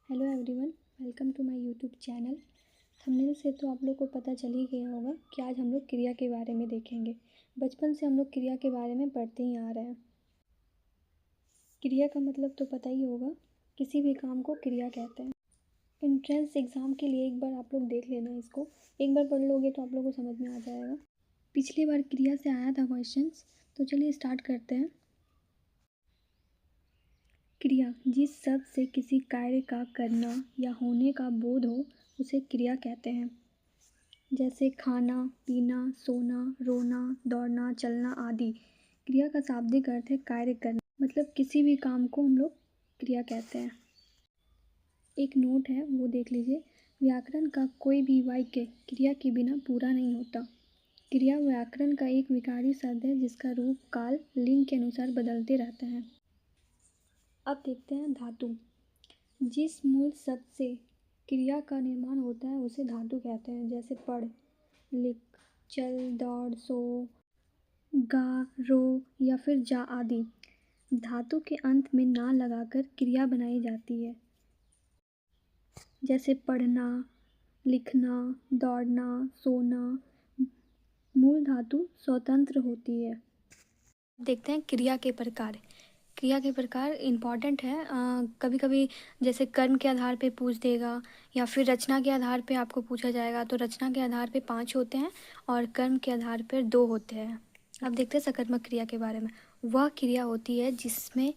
Hello everyone, welcome to my YouTube channel. Thumbnail से तो आप लोग को पता चल ही गया होगा कि आज हम लोग क्रिया के बारे में देखेंगे। बचपन से हम लोग क्रिया के बारे में पढ़ते ही आ रहे हैं। क्रिया का मतलब तो पता ही होगा, किसी भी काम को क्रिया कहते हैं। एंट्रेंस एग्ज़ाम के लिए एक बार आप लोग देख लेना, इसको एक बार पढ़ लोगे तो आप लोग को समझ में आ जाएगा। पिछली बार क्रिया से आया था क्वेश्चंस, तो चलिए स्टार्ट करते हैं। क्रिया जिस शब्द से किसी कार्य का करना या होने का बोध हो उसे क्रिया कहते हैं। जैसे खाना, पीना, सोना, रोना, दौड़ना, चलना आदि। क्रिया का शाब्दिक अर्थ है कार्य करना, मतलब किसी भी काम को हम लोग क्रिया कहते हैं। एक नोट है, वो देख लीजिए। व्याकरण का कोई भी वाक्य क्रिया के बिना पूरा नहीं होता। क्रिया व्याकरण का एक विकारी शब्द है जिसका रूप काल लिंग के अनुसार बदलते रहता है। अब देखते हैं धातु। जिस मूल शब्द से क्रिया का निर्माण होता है उसे धातु कहते हैं। जैसे पढ़, लिख, चल, दौड़, सो, गा, रो या फिर जा आदि। धातु के अंत में ना लगाकर क्रिया बनाई जाती है। जैसे पढ़ना, लिखना, दौड़ना, सोना। मूल धातु स्वतंत्र होती है। देखते हैं क्रिया के प्रकार। क्रिया के प्रकार इम्पॉर्टेंट है। कभी कभी जैसे कर्म के आधार पे पूछ देगा या फिर रचना के आधार पे आपको पूछा जाएगा, तो रचना के आधार पे 5 होते हैं और कर्म के आधार पर 2 होते हैं। अब देखते हैं सकर्मक क्रिया के बारे में। वह क्रिया होती है जिसमें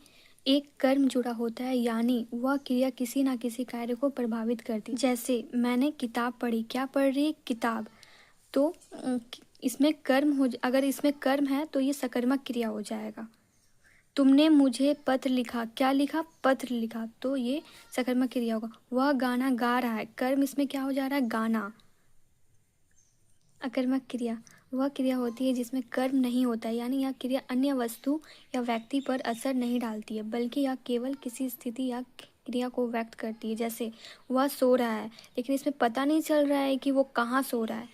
एक कर्म जुड़ा होता है, यानी वह क्रिया किसी ना किसी कार्य को प्रभावित करती है। जैसे मैंने किताब पढ़ी, क्या पढ़ रही है? किताब। तो इसमें कर्म हो, अगर इसमें कर्म है तो ये सकर्मक क्रिया हो जाएगा। तुमने मुझे पत्र लिखा, क्या लिखा? पत्र लिखा, तो ये सकर्मक क्रिया होगा। वह गाना गा रहा है, कर्म इसमें क्या हो जा रहा है? गाना। अकर्मक क्रिया वह क्रिया होती है जिसमें कर्म नहीं होता है, यानी यह क्रिया अन्य वस्तु या व्यक्ति पर असर नहीं डालती है, बल्कि यह केवल किसी स्थिति या क्रिया को व्यक्त करती है। जैसे वह सो रहा है, लेकिन इसमें पता नहीं चल रहा है कि वो कहाँ सो रहा है,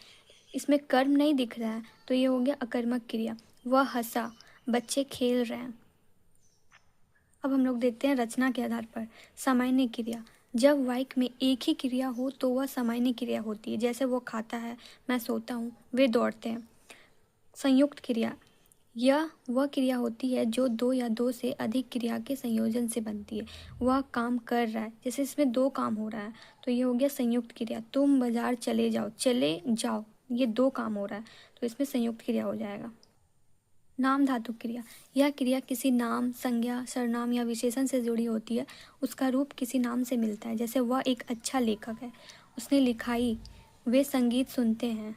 इसमें कर्म नहीं दिख रहा है, तो ये हो गया अकर्मक क्रिया। वह हंसा, बच्चे खेल रहे हैं। अब हम लोग देखते हैं रचना के आधार पर सामान्य क्रिया। जब वाक्य में एक ही क्रिया हो तो वह सामान्य क्रिया होती है। जैसे वो खाता है, मैं सोता हूँ, वे दौड़ते हैं। संयुक्त क्रिया यह वह क्रिया होती है जो 2 या 2 से अधिक क्रिया के संयोजन से बनती है। वह काम कर रहा है, जैसे इसमें 2 काम हो रहा है, तो ये हो गया संयुक्त क्रिया। तुम बाजार चले जाओ, चले जाओ, ये 2 काम हो रहा है, तो इसमें संयुक्त क्रिया हो जाएगा। नाम धातु क्रिया यह क्रिया किसी नाम, संज्ञा, सर्वनाम या विशेषण से जुड़ी होती है। उसका रूप किसी नाम से मिलता है। जैसे वह एक अच्छा लेखक है, उसने लिखाई, वे संगीत सुनते हैं।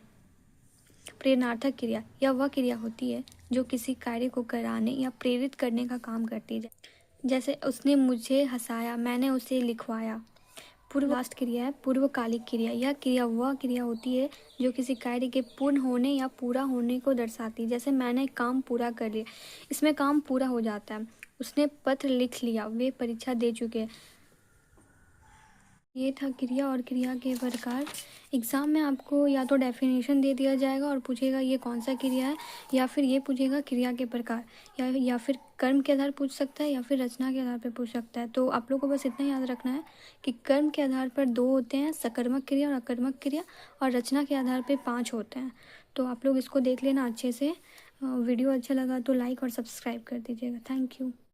प्रेरणार्थक क्रिया यह वह क्रिया होती है जो किसी कार्य को कराने या प्रेरित करने का काम करती है। जैसे उसने मुझे हंसाया, मैंने उसे लिखवाया। पूर्वाष्ट क्रिया है पूर्वकालिक क्रिया। यह क्रिया वह क्रिया होती है जो किसी कार्य के पूर्ण होने या पूरा होने को दर्शाती है। जैसे मैंने काम पूरा कर लिया, इसमें काम पूरा हो जाता है। उसने पत्र लिख लिया, वे परीक्षा दे चुके हैं। ये था क्रिया और क्रिया के प्रकार। एग्ज़ाम में आपको या तो डेफिनेशन दे दिया जाएगा और पूछेगा ये कौन सा क्रिया है, या फिर ये पूछेगा क्रिया के प्रकार, या फिर कर्म के आधार पूछ सकता है या फिर रचना के आधार पर पूछ सकता है। तो आप लोग को बस इतना याद रखना है कि कर्म के आधार पर 2 होते हैं, सकर्मक क्रिया और अकर्मक क्रिया, और रचना के आधार पर 5 होते हैं। तो आप लोग इसको देख लेना अच्छे से। वीडियो अच्छा लगा तो लाइक और सब्सक्राइब कर दीजिएगा। Thank you.